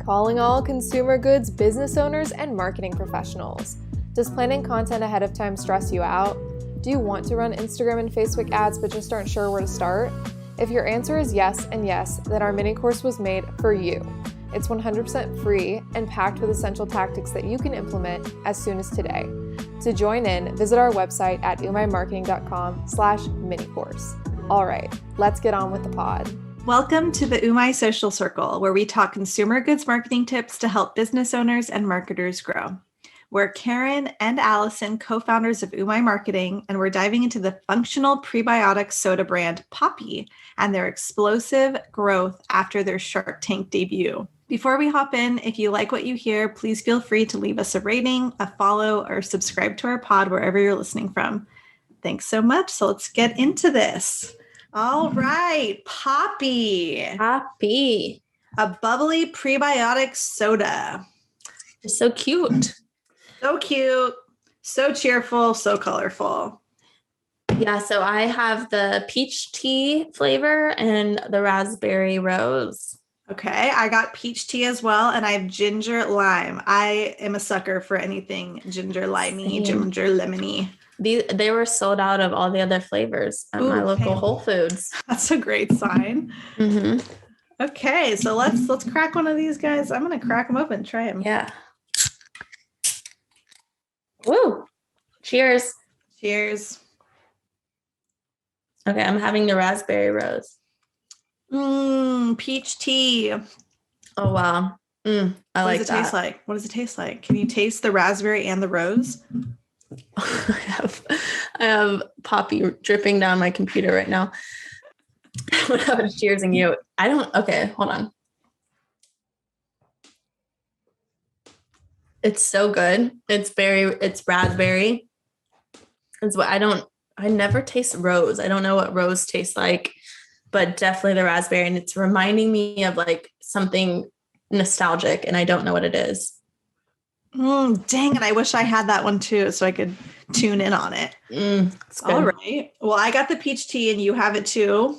Calling all consumer goods business owners and marketing professionals. Does planning content ahead of time stress you out? Do you want to run Instagram and Facebook ads but just aren't sure where to start? If your answer is yes and yes, then our mini course was made for you. It's 100% free and packed with essential tactics that you can implement as soon as today. To join in, visit our website at umaimarketing.com/mini-course. All right, let's get on with the pod. Welcome to the Umai Social Circle, where we talk consumer goods marketing tips to help business owners and marketers grow. We're Karen and Allison, co-founders of Umai Marketing, and we're diving into the functional prebiotic soda brand Poppi and their explosive growth after their Shark Tank debut. Before we hop in, if you like what you hear, please feel free to leave us a rating, a follow, or subscribe to our pod wherever you're listening from. Thanks so much. So let's get into this. All right, Poppi. Poppi. A bubbly prebiotic soda. It's so cute. So cute, so cheerful, so colorful. Yeah, so I have the peach tea flavor and the raspberry rose. Okay, I got peach tea as well, and I have ginger lime. I am a sucker for anything ginger limey, ginger lemony. They were sold out of all the other flavors at my local Whole Foods. That's a great sign. Mm-hmm. Okay, so let's crack one of these guys. I'm gonna crack them open, try them. Yeah. Woo! Cheers. Cheers. Okay, I'm having the raspberry rose. Peach tea. Oh wow. I like that. What does it taste like? What does it taste like? Can you taste the raspberry and the rose? I have Poppi dripping down my computer right now. When I was cheersing you. Okay, hold on. It's so good. It's raspberry. I never taste rose. I don't know what rose tastes like, but definitely the raspberry. And it's reminding me of like something nostalgic, and I don't know what it is. Dang it. I wish I had that one too, so I could tune in on it. All right. Well, I got the peach tea and you have it too.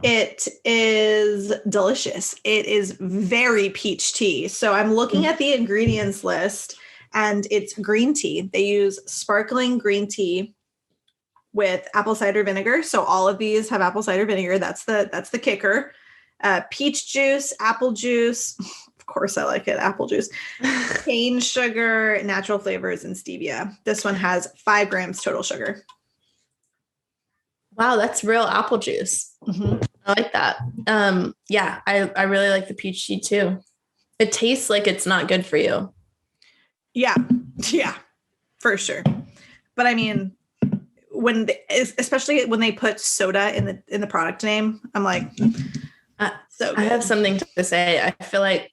It is delicious. It is very peach tea. So I'm looking at the ingredients list, and it's green tea. They use sparkling green tea with apple cider vinegar. So all of these have apple cider vinegar. That's the kicker. Peach juice, apple juice. Of course, I like it. Apple juice, cane sugar, natural flavors, and stevia. This one has 5 grams total sugar. Wow, that's real apple juice. Mm-hmm. I like that. Yeah, I really like the peach tea too. It tastes like it's not good for you. Yeah, for sure. But I mean, especially when they put soda in the product name, I'm like, so good. I have something to say. I feel like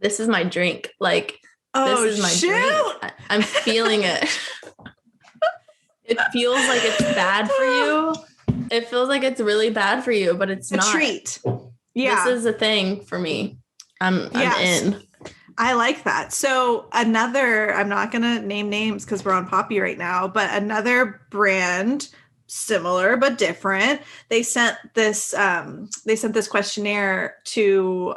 this is my drink. Like, this is my drink. I'm feeling it. It feels like it's bad for you. It feels like it's really bad for you, but it's not. A treat. Yeah. This is a thing for me. I'm in. I like that. So I'm not going to name names because we're on Poppi right now, but another brand, similar but different. They sent this questionnaire to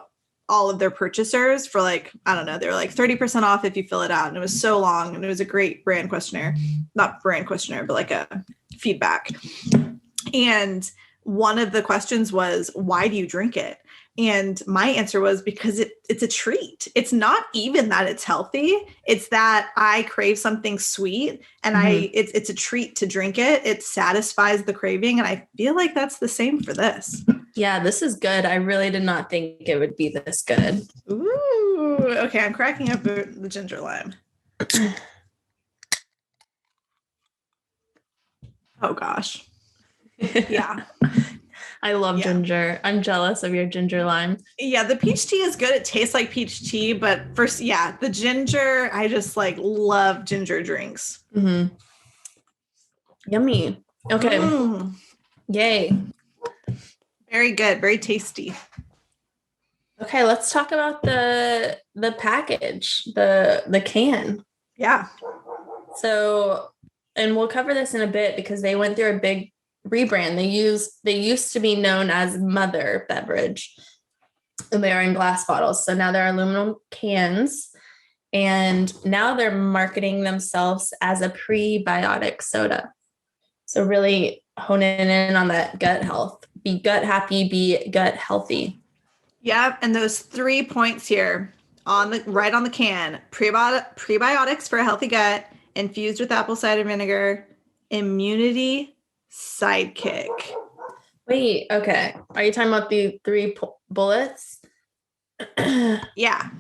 all of their purchasers for like, I don't know, they were like 30% off if you fill it out. And it was so long, and it was a great brand questionnaire, not brand questionnaire, but like a feedback. And one of the questions was, why do you drink it? And my answer was, because it's a treat. It's not even that it's healthy. It's that I crave something sweet, and it's a treat to drink it. It satisfies the craving. And I feel like that's the same for this. Yeah, this is good. I really did not think it would be this good. Ooh, okay. I'm cracking up the ginger lime. Oh gosh. Yeah. I love ginger. I'm jealous of your ginger lime. Yeah, the peach tea is good. It tastes like peach tea, but first, the ginger, I just like love ginger drinks. Mm-hmm. Yummy. Okay. Yay. Very good. Very tasty. Okay, let's talk about the package, the can. Yeah. So, and we'll cover this in a bit because they went through a big rebrand. They used to be known as Mother Beverage, and they are in glass bottles. So now they're aluminum cans. And now they're marketing themselves as a prebiotic soda. So really honing in on that gut health. Be gut happy, be gut healthy. Yep. And those 3 points here right on the can. Prebiotics for a healthy gut, infused with apple cider vinegar, immunity sidekick. Wait, okay. Are you talking about the 3 bullets? Yeah.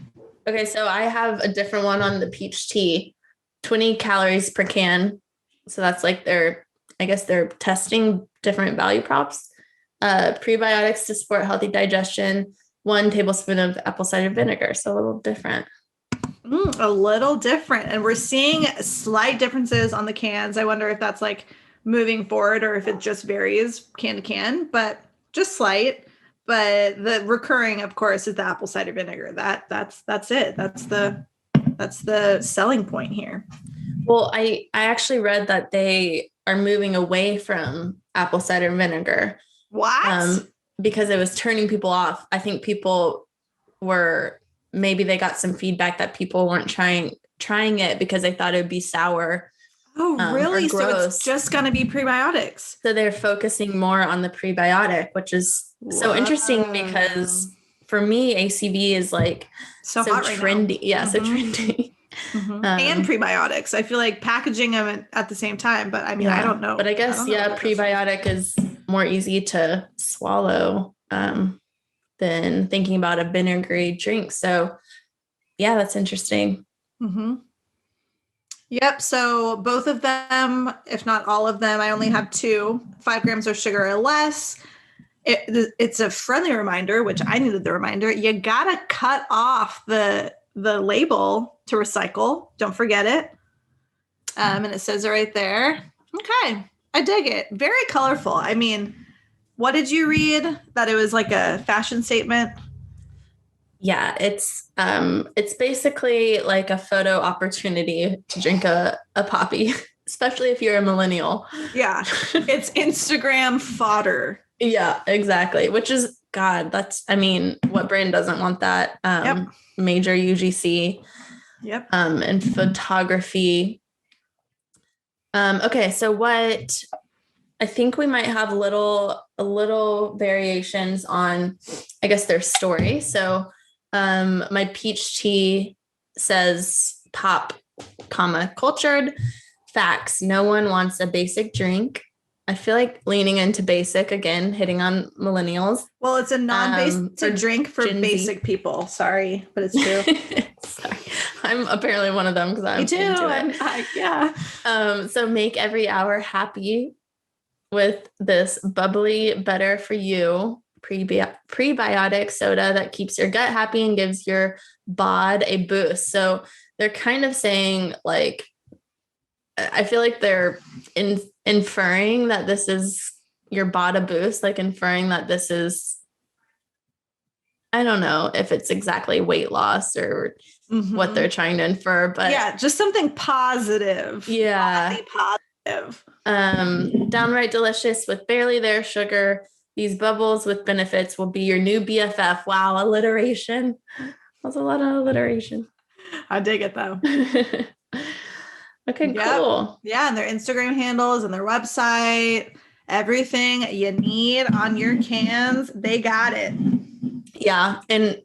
Okay, so I have a different one on the peach tea. 20 calories per can. So that's like they're testing different value props. Prebiotics to support healthy digestion. 1 tablespoon of apple cider vinegar. So a little different. A little different. And we're seeing slight differences on the cans. I wonder if that's like moving forward or if it just varies can to can, but just slight. But the recurring, of course, is the apple cider vinegar. That's it. That's the selling point here. Well, I actually read that they are moving away from apple cider vinegar. What? Because it was turning people off. I think maybe they got some feedback that people weren't trying it because they thought it would be sour. Oh, really? So it's just going to be prebiotics. So they're focusing more on the prebiotic, which is so interesting because for me, ACV is like so hot right trendy. Now. Yeah, so trendy. Mm-hmm. And prebiotics. I feel like packaging them at the same time, but I mean, I don't know. But I guess, prebiotic is more easy to swallow than thinking about a vinegary drink. So yeah, that's interesting. Mm-hmm. Yep. So both of them, if not all of them, I only have 2, 5 grams of sugar or less. It's a friendly reminder, which I needed the reminder. You got to cut off the label to recycle. Don't forget it. And it says it right there. Okay. I dig it. Very colorful. I mean, what did you read? That it was like a fashion statement? Yeah, it's basically like a photo opportunity to drink a Poppi, especially if you're a millennial. Yeah, it's Instagram fodder. Yeah, exactly. Which is, God, what brand doesn't want that? Yep. Major UGC. Yep. And photography. Okay, so what I think we might have a little variations on, I guess, their story. So my peach tea says pop, cultured facts. No one wants a basic drink. I feel like leaning into basic again, hitting on millennials. Well, it's a non-basic drink for basic people. Sorry, but it's true. Sorry. I'm apparently one of them because I'm into it. Yeah. So make every hour happy with this bubbly, better for you prebiotic soda that keeps your gut happy and gives your bod a boost. So they're kind of saying, like, I feel like they're inferring that this is your bod a boost, like inferring that this is, I don't know if it's exactly weight loss or what they're trying to infer, but yeah, just something positive. Yeah. Positive. Downright delicious with barely there sugar. These bubbles with benefits will be your new BFF. Wow, alliteration. That's a lot of alliteration. I dig it though. Okay, cool. Yeah, and their Instagram handles and their website, everything you need on your cans, they got it. Yeah, and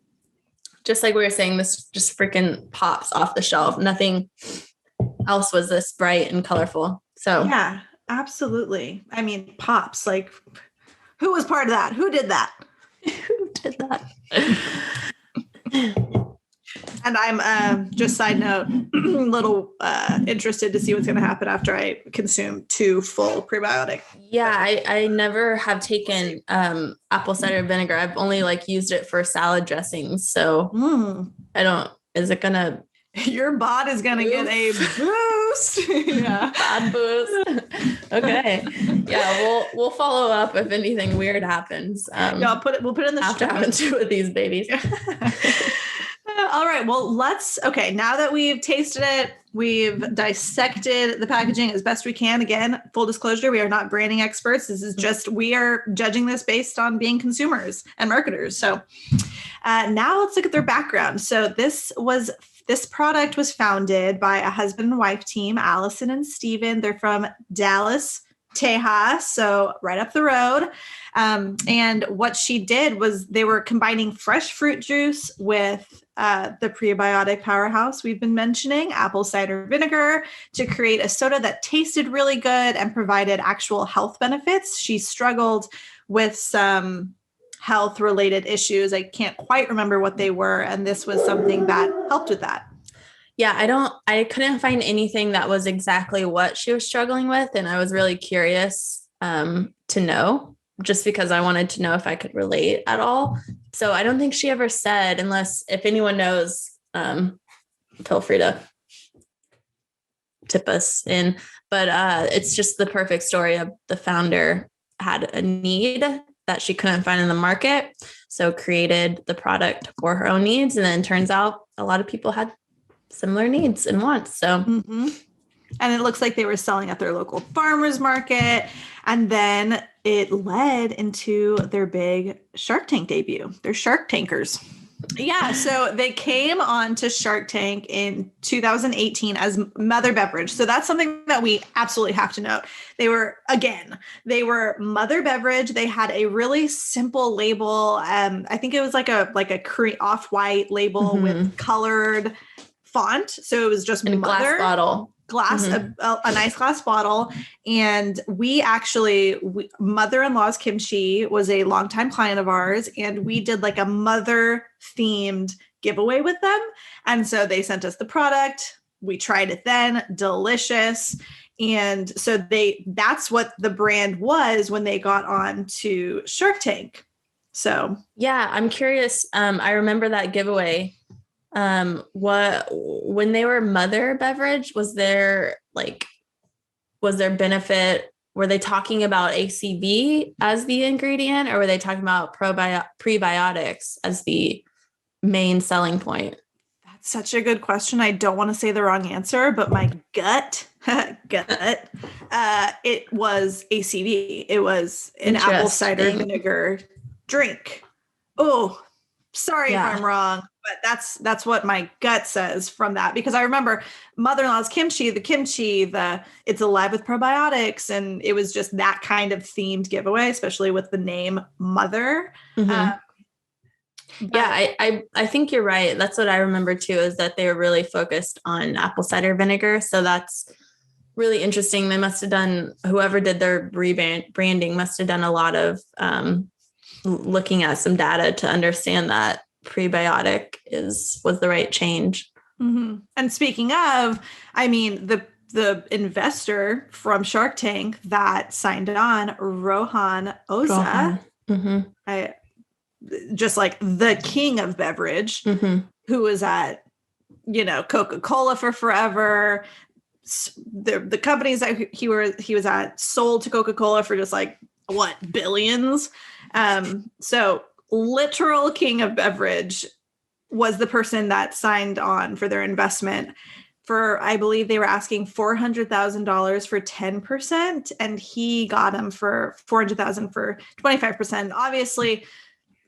just like we were saying, this just freaking pops off the shelf. Nothing else was this bright and colorful. So yeah, absolutely. I mean, pops. Like, who was part of that? Who did that? Who did that? And I'm just side note, a little interested to see what's going to happen after I consume 2 full prebiotic. Yeah, I never have taken apple cider vinegar. I've only used it for salad dressings. So I don't. Is it gonna? Your bod is gonna get a boost. Yeah, bod boost. Okay. Yeah, we'll follow up if anything weird happens. We'll put it in the after having 2 of these babies. All right. Well, now that we've tasted it, we've dissected the packaging as best we can. Again, full disclosure, we are not branding experts. This is just, we are judging this based on being consumers and marketers. So now let's look at their background. So this product was founded by a husband and wife team, Allison and Steven. They're from Dallas, Texas, so right up the road. And what she did was they were combining fresh fruit juice with the prebiotic powerhouse we've been mentioning, apple cider vinegar, to create a soda that tasted really good and provided actual health benefits. She struggled with some health-related issues. I can't quite remember what they were, and this was something that helped with that. Yeah, I couldn't find anything that was exactly what she was struggling with. And I was really curious to know, just because I wanted to know if I could relate at all. So I don't think she ever said, unless if anyone knows, feel free to tip us in. But it's just the perfect story of the founder had a need that she couldn't find in the market. So created the product for her own needs. And then it turns out a lot of people had similar needs and wants. So, and it looks like they were selling at their local farmers market. And then it led into their big Shark Tank debut. They're Shark Tankers. Yeah. So they came on to Shark Tank in 2018 as Mother Beverage. So that's something that we absolutely have to note. They were Mother Beverage. They had a really simple label. I think it was like a off-white label with colored font. So it was just in a glass bottle. A nice glass bottle. And mother-in-law's kimchi was a longtime client of ours. And we did like a mother themed giveaway with them. And so they sent us the product. We tried it then. Delicious. And so that's what the brand was when they got on to Shark Tank. So yeah, I'm curious. I remember that giveaway. When they were Mother Beverage, was there benefit? Were they talking about ACV as the ingredient, or were they talking about prebiotics as the main selling point? That's such a good question. I don't want to say the wrong answer, but my gut, it was ACV. It was an apple cider vinegar drink. Oh, sorry if I'm wrong, but that's what my gut says from that, because I remember mother-in-law's kimchi, it's alive with probiotics, and it was just that kind of themed giveaway, especially with the name Mother. I think you're right. That's what I remember too, is that they were really focused on apple cider vinegar. So that's really interesting. They must have done, whoever did their branding must have done a lot of looking at some data to understand that prebiotic was the right change. And speaking of, I mean, the investor from Shark Tank that signed on, Rohan Oza, just like the king of beverage, who was at, Coca-Cola for forever. The companies that he was at sold to Coca-Cola for just like billions. So literal king of beverage was the person that signed on for their investment for, I believe they were asking $400,000 for 10%, and he got him for $400,000 for 25%. Obviously,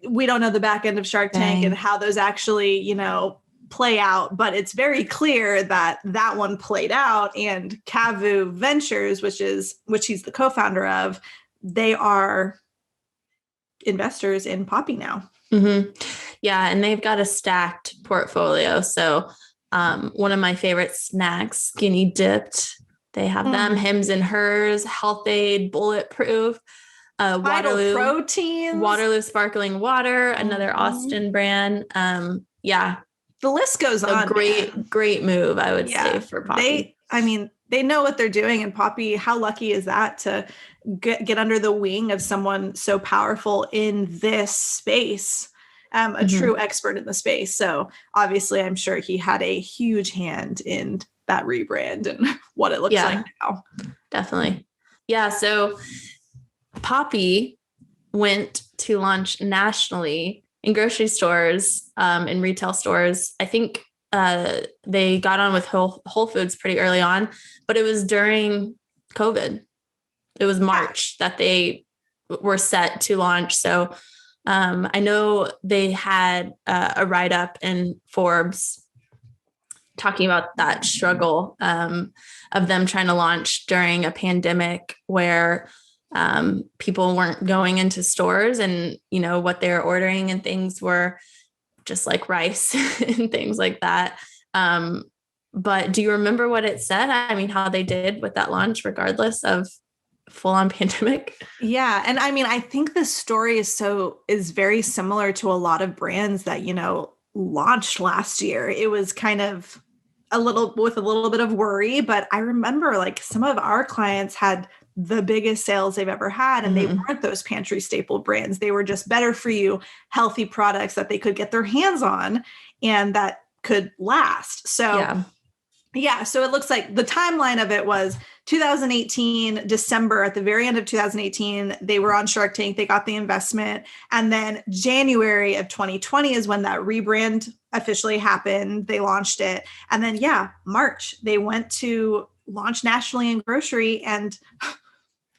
we don't know the back end of Shark Tank and how those actually, play out, but it's very clear that one played out. And Cavu Ventures, which he's the co-founder of, they are investors in Poppi now. Yeah, and they've got a stacked portfolio. So one of my favorite snacks, Skinny Dipped, they have them, Hims and Hers, Health Aid, Bulletproof, Waterloo Sparkling Water, another Austin brand. The list goes on. Great move, I would say, for Poppi. They know what they're doing, and Poppi, how lucky is that to get under the wing of someone so powerful in this space, a true expert in the space. So obviously, I'm sure he had a huge hand in that rebrand and what it looks like now. Definitely. Yeah. So Poppi went to launch nationally in grocery stores, in retail stores. I think they got on with Whole Foods pretty early on, but it was during COVID. It was March that they were set to launch. So I know they had a write-up in Forbes talking about that struggle of them trying to launch during a pandemic where people weren't going into stores, and, you know, what they were ordering and things were just like rice and things like that. But do you remember what it said? I mean, how they did with that launch, regardless of full-on pandemic? Yeah. And I mean, I think this story is very similar to a lot of brands that, you know, launched last year. It was kind of with a little bit of worry, but I remember like some of our clients had the biggest sales they've ever had, and they weren't those pantry staple brands. They were just better for you, healthy products that they could get their hands on and that could last. So yeah, so it looks like the timeline of it was 2018, December, at the very end of 2018, they were on Shark Tank, they got the investment. And then January of 2020 is when that rebrand officially happened. They launched it. And then, March, they went to launch nationally in grocery, and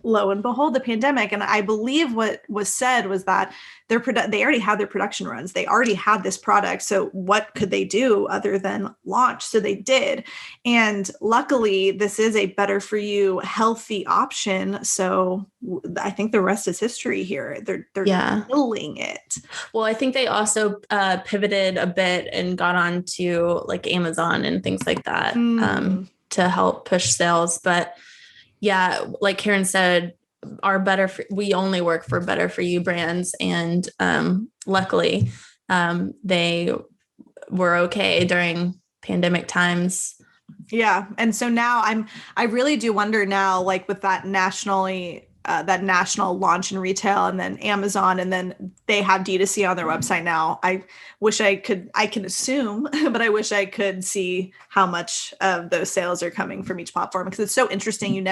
lo and behold, the pandemic. And I believe what was said was that they already had their production runs. They already had this product. So what could they do other than launch? So they did. And luckily, this is a better for you, healthy option. So I think the rest is history here. They're killing it. Well, I think they also pivoted a bit and got onto like Amazon and things like that to help push sales. But yeah, like Karen said, we only work for better for you brands. And luckily they were okay during pandemic times. Yeah. And so now I really do wonder now, like with that national launch in retail, and then Amazon, and then they have D2C on their website now. I can assume, but I wish I could see how much of those sales are coming from each platform, because it's so interesting.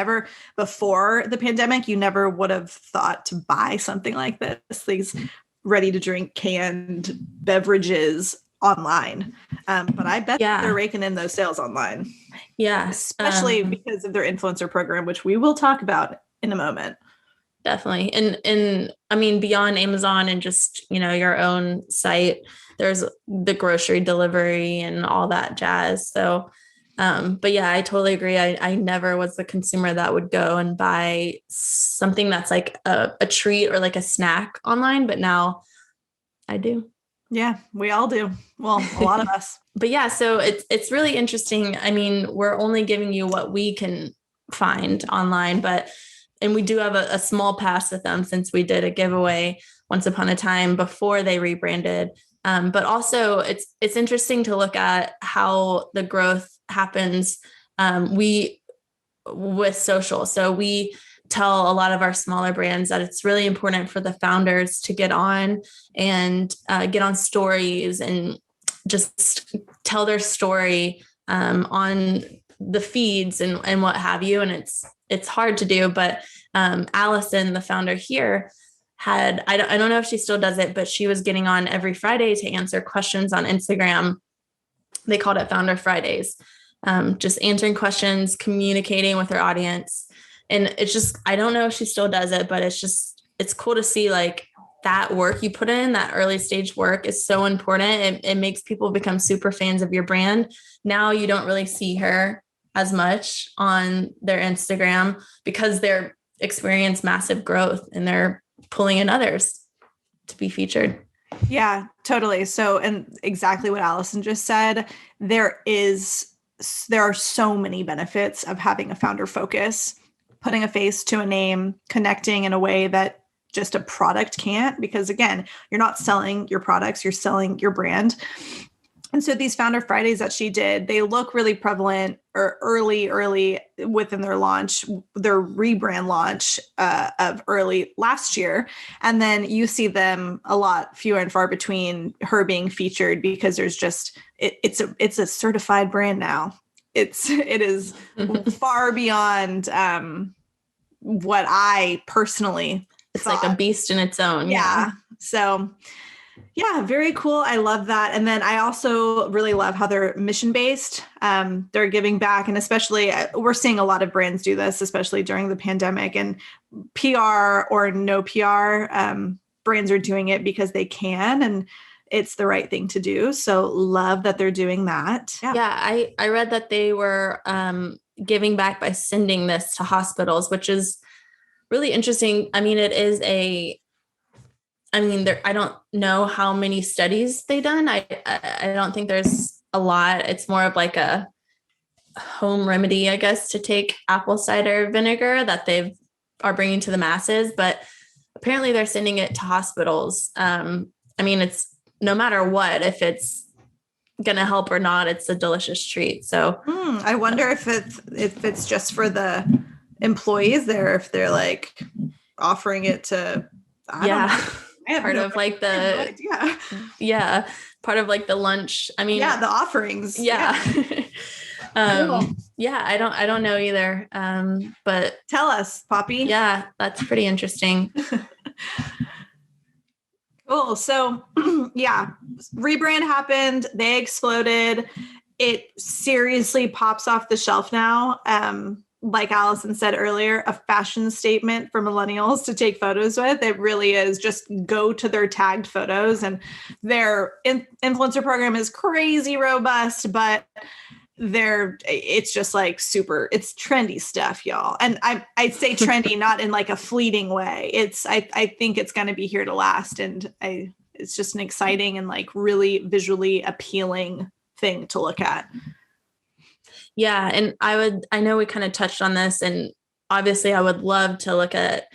Before the pandemic, you never would have thought to buy something like this, these ready to drink canned beverages online. But I bet they're raking in those sales online. Yeah. Especially because of their influencer program, which we will talk about in a moment. Definitely. And I mean, beyond Amazon and just, you know, your own site, there's the grocery delivery and all that jazz. So, but yeah, I totally agree. I never was the consumer that would go and buy something that's like a treat or like a snack online, but now I do. Yeah, we all do. Well, a lot of us. But yeah, so it's really interesting. I mean, we're only giving you what we can find online, and we do have a small pass with them, since we did a giveaway once upon a time before they rebranded. But also it's interesting to look at how the growth happens with social. So we tell a lot of our smaller brands that it's really important for the founders to get on stories and just tell their story on the feeds and what have you. And it's hard to do, but Allison, the founder here, I don't know if she still does it, but she was getting on every Friday to answer questions on Instagram. They called it Founder Fridays, just answering questions, communicating with her audience. And it's just, I don't know if she still does it, but it's cool to see like that work you put in, that early stage work is so important. It makes people become super fans of your brand. Now you don't really see her as much on their Instagram because they're experience massive growth and they're pulling in others to be featured. Yeah, totally. So, and exactly what Allison just said, there are so many benefits of having a founder focus, putting a face to a name, connecting in a way that just a product can't, because again, you're not selling your products, you're selling your brand. And so these Founder Fridays that she did, they look really prevalent or early within their launch, their rebrand launch of early last year. And then you see them a lot fewer and far between, her being featured, because there's just, it's a certified brand now. It is far beyond what I personally it's thought. Like a beast in its own. Yeah. So Yeah, very cool. I love that. And then I also really love how they're mission-based. They're giving back. And especially we're seeing a lot of brands do this, especially during the pandemic, and PR or no PR, brands are doing it because they can, and it's the right thing to do. So love that they're doing that. Yeah, I read that they were giving back by sending this to hospitals, which is really interesting. I mean, I don't know how many studies they done. I don't think there's a lot. It's more of like a home remedy, I guess, to take apple cider vinegar that they are bringing to the masses. But apparently they're sending it to hospitals. I mean, it's no matter what, if it's going to help or not, it's a delicious treat. So I wonder if it's just for the employees there, if they're like offering it to, I don't know. Part of like the, part of like the lunch. I mean, the offerings. Yeah. Cool. Yeah, I don't know either. But tell us, Poppi. Yeah, that's pretty interesting. Cool. So rebrand happened. They exploded. It seriously pops off the shelf now. Like Allison said earlier, a fashion statement for millennials to take photos with. It really is. Just go to their tagged photos, and their influencer program is crazy robust, but it's just like super, it's trendy stuff, y'all. And I say trendy, not in like a fleeting way. I think it's going to be here to last. And it's just an exciting and like really visually appealing thing to look at. Yeah. And I know we kind of touched on this, and obviously I would love to look at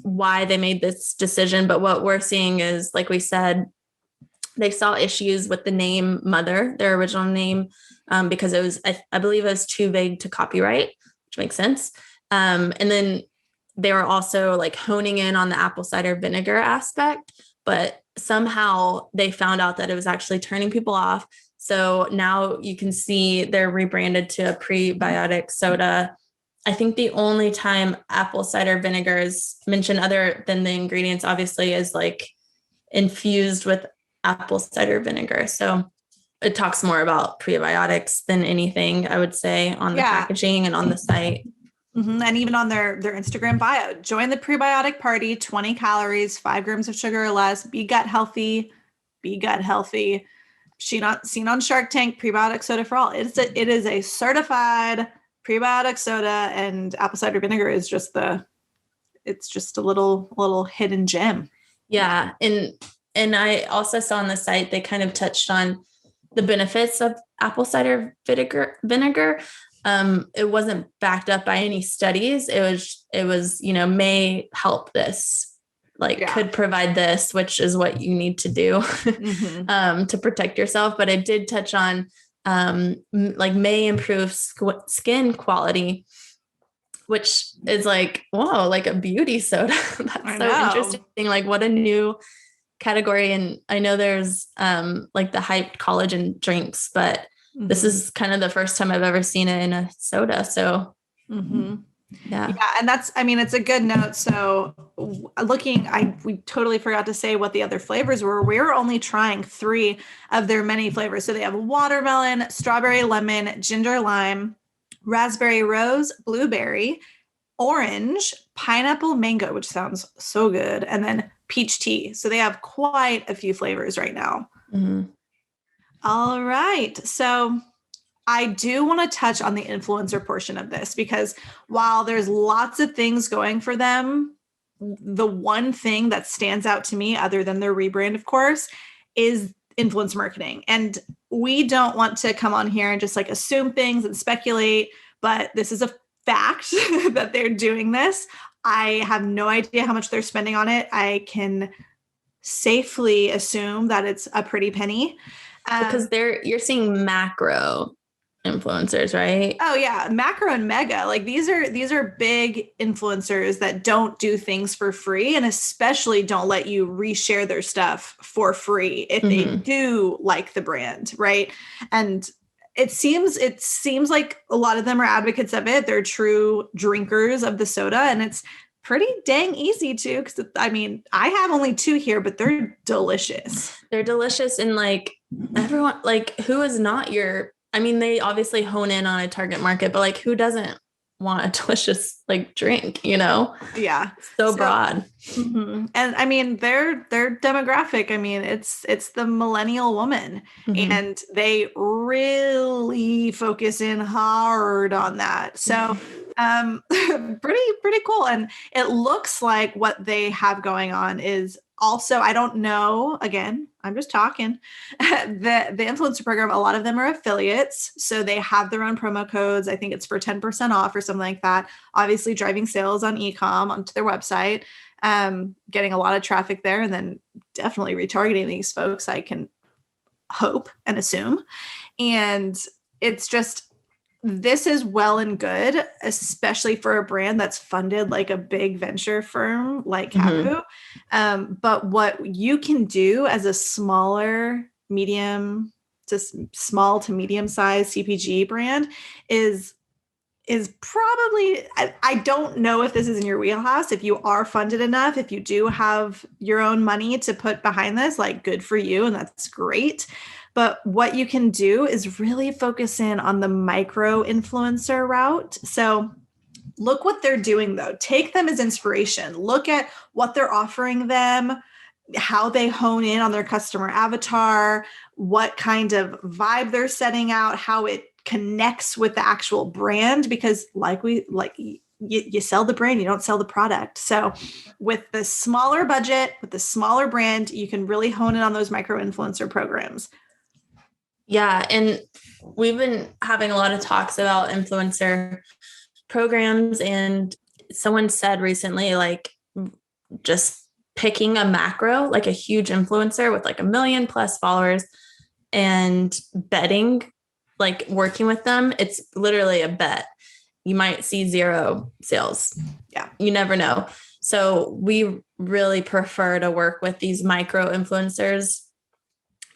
why they made this decision. But what we're seeing is, like we said, they saw issues with the name Mother, their original name, because it was, I believe it was too vague to copyright, which makes sense. And then they were also like honing in on the apple cider vinegar aspect, but somehow they found out that it was actually turning people off. So now you can see they're rebranded to a prebiotic soda. I think the only time apple cider vinegar is mentioned other than the ingredients, obviously, is like infused with apple cider vinegar. So it talks more about prebiotics than anything, I would say, on the packaging and on the site. Mm-hmm. And even on their Instagram bio, join the prebiotic party, 20 calories, 5 grams of sugar or less, be gut healthy. Seen on Shark Tank, prebiotic soda for all. It is a certified prebiotic soda, and apple cider vinegar is just it's just a little hidden gem. Yeah. And I also saw on the site, they kind of touched on the benefits of apple cider vinegar. It wasn't backed up by any studies. It was, may help this, could provide this, which is what you need to do to protect yourself. But it did touch on, may improve skin quality, which is like, whoa, like a beauty soda. That's so interesting. Like, what a new category. And I know there's the hyped collagen drinks, but this is kind of the first time I've ever seen it in a soda. So yeah. And it's a good note. So we totally forgot to say what the other flavors were. We were only trying 3 of their many flavors. So they have watermelon, strawberry, lemon, ginger, lime, raspberry, rose, blueberry, orange, pineapple, mango, which sounds so good, and then peach tea. So they have quite a few flavors right now. All right. So I do want to touch on the influencer portion of this, because while there's lots of things going for them, the one thing that stands out to me, other than their rebrand, of course, is influence marketing. And we don't want to come on here and just like assume things and speculate, but this is a fact that they're doing this. I have no idea how much they're spending on it. I can safely assume that it's a pretty penny. Because you're seeing macro influencers, right? Oh yeah, macro and mega. Like these are big influencers that don't do things for free, and especially don't let you reshare their stuff for free if they do like the brand, right? And it seems like a lot of them are advocates of it. They're true drinkers of the soda, and it's pretty dang easy too. Cause I mean, I have only 2 here, but they're delicious. They're delicious. And like everyone, like who is not I mean, they obviously hone in on a target market, but like who doesn't want a delicious like drink, Yeah. So broad. Mm-hmm. And I mean, their demographic, I mean, it's the millennial woman, and they really focus in hard on that. So pretty cool. And it looks like what they have going on is also, I don't know, again, I'm just talking, the influencer program, a lot of them are affiliates. So they have their own promo codes. I think it's for 10% off or something like that. Obviously driving sales on e-com onto their website, getting a lot of traffic there, and then definitely retargeting these folks, I can hope and assume. And it's just, this is well and good, especially for a brand that's funded like a big venture firm like Habu. But what you can do as a small to medium size CPG brand is probably, I don't know if this is in your wheelhouse. If you are funded enough, if you do have your own money to put behind this, like good for you. And that's great. But what you can do is really focus in on the micro influencer route. So look what they're doing though. Take them as inspiration. Look at what they're offering them, how they hone in on their customer avatar, what kind of vibe they're setting out, how it connects with the actual brand, because you sell the brand, you don't sell the product. So with the smaller budget, with the smaller brand, you can really hone in on those micro influencer programs. Yeah. And we've been having a lot of talks about influencer programs, and someone said recently, like just picking a macro, like a huge influencer with like 1 million+ followers and betting, like working with them, it's literally a bet. You might see 0 sales. Yeah. You never know. So we really prefer to work with these micro influencers,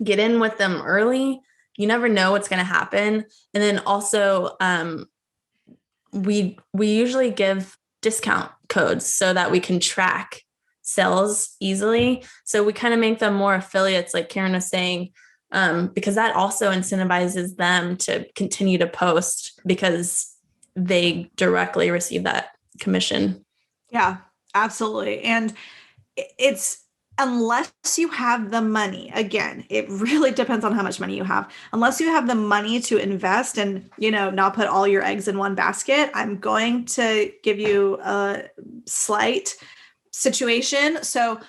get in with them early. You never know what's going to happen. And then also, we usually give discount codes so that we can track sales easily. So we kind of make them more affiliates, like Karen was saying, because that also incentivizes them to continue to post because they directly receive that commission. Yeah, absolutely. And it's, unless you have the money, again, it really depends on how much money you have. Unless you have the money to invest and, not put all your eggs in one basket, I'm going to give you a slight situation. So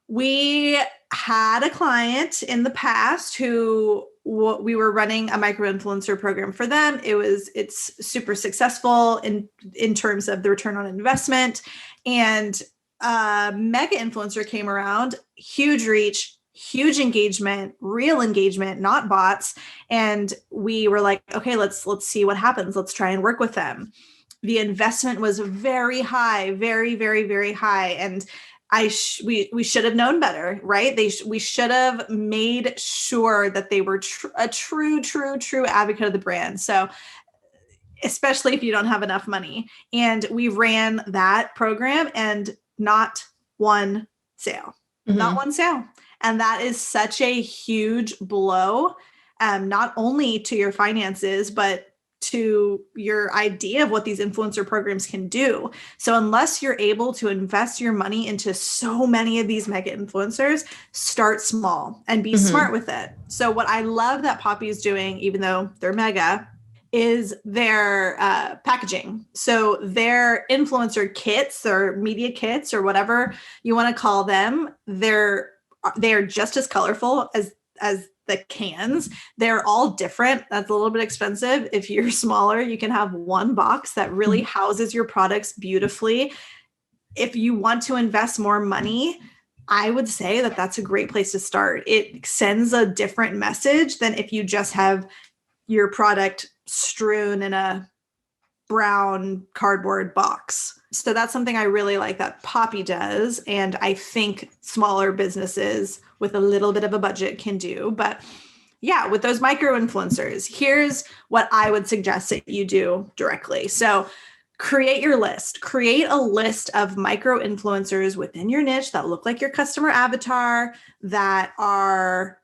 we had a client in the past who we were running a micro influencer program for them. It's super successful in terms of the return on investment, and mega influencer came around, huge reach, huge engagement, real engagement, not bots. And we were like, okay, let's see what happens. Let's try and work with them. The investment was very high, very, very, very high. And we should have known better, right? We should have made sure that they were a true advocate of the brand. So especially if you don't have enough money. And we ran that program and not one sale, not one sale. And that is such a huge blow, not only to your finances, but to your idea of what these influencer programs can do. So unless you're able to invest your money into so many of these mega influencers, start small and be smart with it. So what I love that Poppi is doing, even though they're mega, is their packaging. So their influencer kits or media kits or whatever you want to call them, they're just as colorful as the cans. They're all different. That's a little bit expensive. If you're smaller, you can have one box that really houses your products beautifully. If you want to invest more money, I would say that that's a great place to start. It sends a different message than if you just have your product strewn in a brown cardboard box. So that's something I really like that Poppi does. And I think smaller businesses with a little bit of a budget can do. But yeah, with those micro influencers, here's what I would suggest that you do directly. So create your list. Create a list of micro influencers within your niche that look like your customer avatar, that are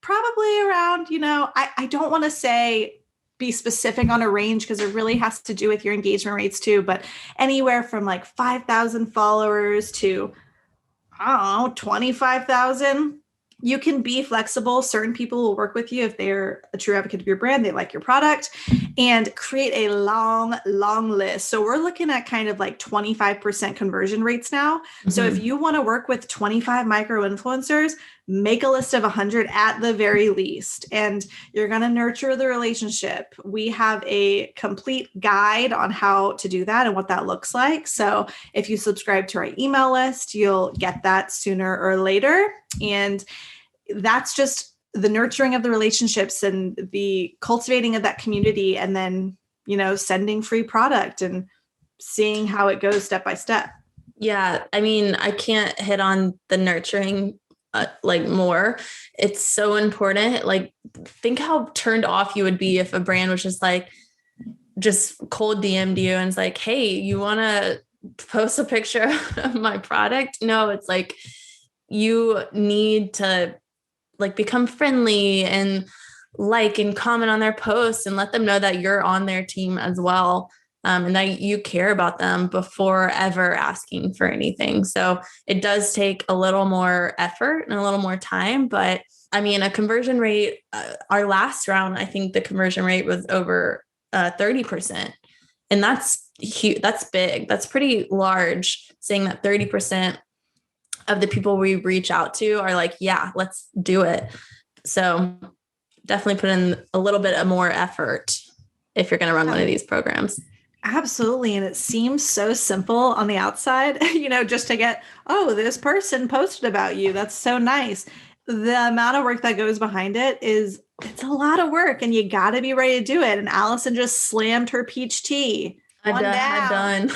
probably around, I don't want to say be specific on a range because it really has to do with your engagement rates too, but anywhere from like 5,000 followers to, I don't know, 25,000. You can be flexible. Certain people will work with you if they're a true advocate of your brand, they like your product, and create a long, long list. So we're looking at kind of like 25% conversion rates now. Mm-hmm. So if you want to work with 25 micro influencers, make a list of 100 at the very least, and you're going to nurture the relationship. We have a complete guide on how to do that and what that looks like. So if you subscribe to our email list, you'll get that sooner or later. And that's just the nurturing of the relationships and the cultivating of that community, and then, sending free product and seeing how it goes step by step. Yeah. I mean, I can't hit on the nurturing more. It's so important. Like, think how turned off you would be if a brand was just cold DM'd you and it's like, hey, you want to post a picture of my product? No, it's like, you need to become friendly and and comment on their posts and let them know that you're on their team as well. And that you care about them before ever asking for anything. So it does take a little more effort and a little more time, but I mean, a conversion rate, our last round, I think the conversion rate was over 30%. And that's huge. That's big. That's pretty large, saying that 30% of the people we reach out to are like, yeah, let's do it. So definitely put in a little bit of more effort if you're going to run one of these programs. Absolutely. And it seems so simple on the outside, just to get, this person posted about you. That's so nice. The amount of work that goes behind it's a lot of work, and you got to be ready to do it. And Allison just slammed her peach tea. I'm done.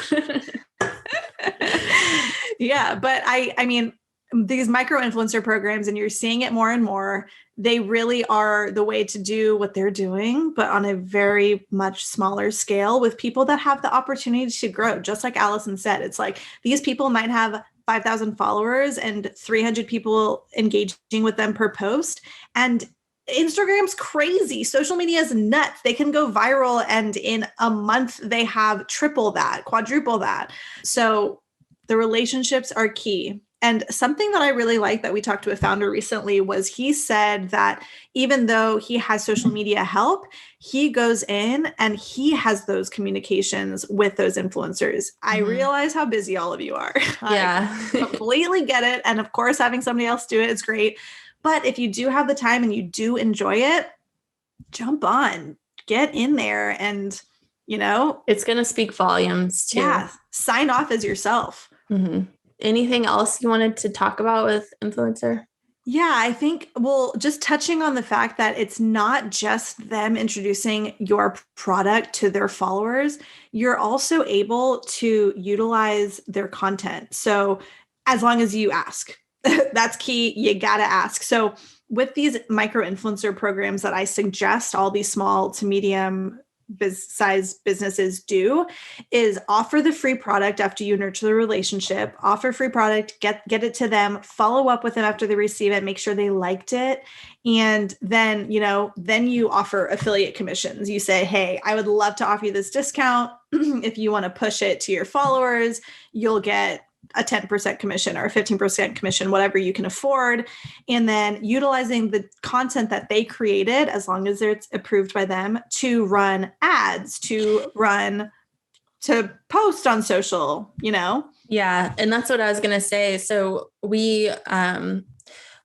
Yeah. But I mean, these micro influencer programs, and you're seeing it more and more, they really are the way to do what they're doing, but on a very much smaller scale with people that have the opportunity to grow. Just like Allison said, it's like these people might have 5,000 followers and 300 people engaging with them per post. And Instagram's crazy. Social media is nuts. They can go viral, and in a month they have triple that, quadruple that. So the relationships are key. And something that I really like that we talked to a founder recently was he said that even though he has social media help, he goes in and he has those communications with those influencers. Mm-hmm. I realize how busy all of you are. Yeah. I completely get it. And of course, having somebody else do it is great. But if you do have the time and you do enjoy it, jump on, get in there, and, it's going to speak volumes too. Yeah. Sign off as yourself. Mm-hmm. Anything else you wanted to talk about with influencer? Yeah, I think, just touching on the fact that it's not just them introducing your product to their followers, you're also able to utilize their content. So as long as you ask, that's key. You got to ask. So with these micro influencer programs that I suggest all these small to medium size businesses do is offer the free product after you nurture the relationship, offer free product, get it to them, follow up with them after they receive it, make sure they liked it. And then, then you offer affiliate commissions. You say, hey, I would love to offer you this discount. If you want to push it to your followers, you'll get a 10% commission or a 15% commission, whatever you can afford. And then utilizing the content that they created, as long as it's approved by them, to run ads, to post on social, Yeah. And that's what I was going to say. So we,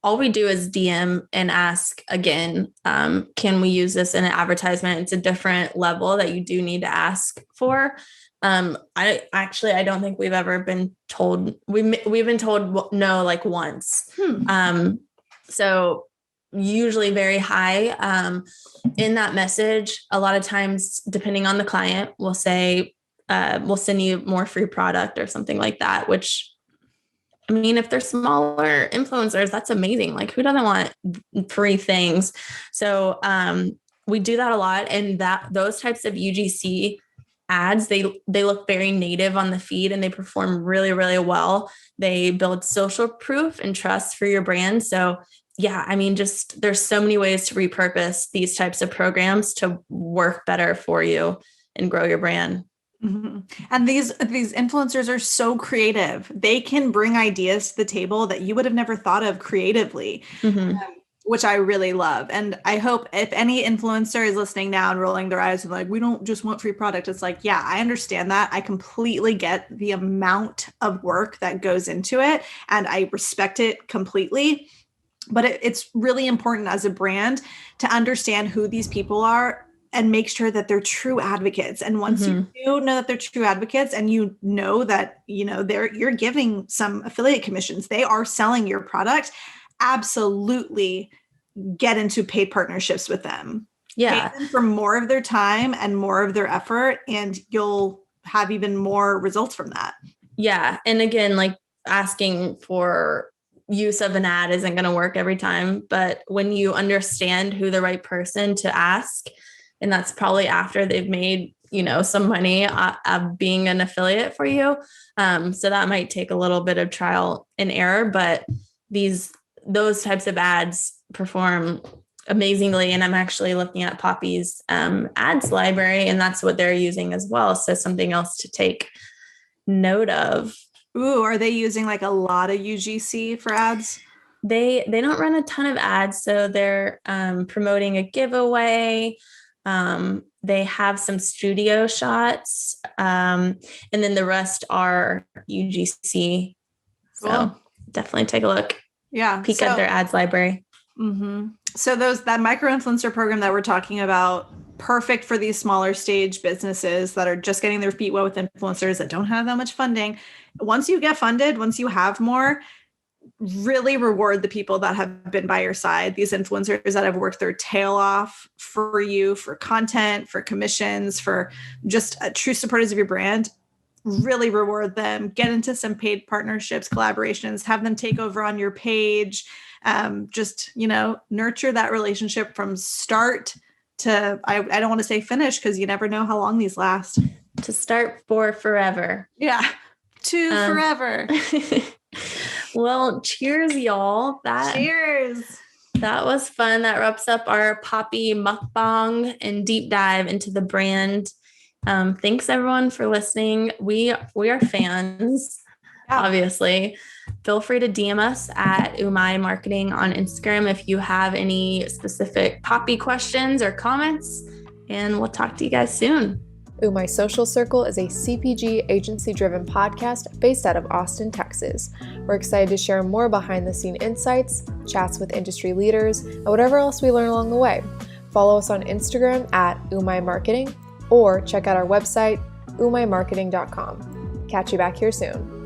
all we do is DM and ask again, can we use this in an advertisement? It's a different level that you do need to ask for. I don't think we've ever been told, we've been told no, once. So usually very high, in that message. A lot of times, depending on the client, we'll say, we'll send you more free product or something like that, which, I mean, if they're smaller influencers, that's amazing. Who doesn't want free things? So, we do that a lot. And those types of UGC ads. They look very native on the feed and they perform really, really well. They build social proof and trust for your brand. So yeah, I mean, just there's so many ways to repurpose these types of programs to work better for you and grow your brand. Mm-hmm. And these influencers are so creative. They can bring ideas to the table that you would have never thought of creatively, which I really love. And I hope if any influencer is listening now and rolling their eyes and like, we don't just want free product. It's like, yeah, I understand that. I completely get the amount of work that goes into it, and I respect it completely. But it's really important as a brand to understand who these people are and make sure that they're true advocates. And once you do know that they're true advocates, and you know that, you're giving some affiliate commissions, they are selling your product, absolutely get into paid partnerships with them. Yeah. Pay them for more of their time and more of their effort, and you'll have even more results from that. Yeah. And again, like asking for use of an ad isn't going to work every time, but when you understand who the right person to ask, and that's probably after they've made, some money being an affiliate for you. So that might take a little bit of trial and error, but those types of ads perform amazingly. And I'm actually looking at Poppi's ads library, and that's what they're using as well. So something else to take note of. Ooh, are they using like a lot of UGC for ads? They don't run a ton of ads. So they're promoting a giveaway. They have some studio shots. And then the rest are UGC. Cool. So definitely take a look. Yeah. Peek at their ads library. Mm-hmm. So that micro influencer program that we're talking about, perfect for these smaller stage businesses that are just getting their feet wet with influencers that don't have that much funding. Once you get funded, once you have more, really reward the people that have been by your side. These influencers that have worked their tail off for you, for content, for commissions, for just true supporters of your brand. Really reward them. Get into some paid partnerships, collaborations, have them take over on your page. Just, nurture that relationship from start to, I don't want to say finish, because you never know how long these last. To start for forever. Yeah. To forever. Well, cheers, y'all. Cheers. That was fun. That wraps up our Poppi mukbang and deep dive into the brand. Thanks everyone for listening. We are fans, obviously. Feel free to DM us at Umai Marketing on Instagram if you have any specific Poppi questions or comments, and we'll talk to you guys soon. My Social Circle is a CPG agency-driven podcast based out of Austin, Texas. We're excited to share more behind-the-scene insights, chats with industry leaders, and whatever else we learn along the way. Follow us on Instagram at Umai Marketing, or check out our website, umaimarketing.com. Catch you back here soon.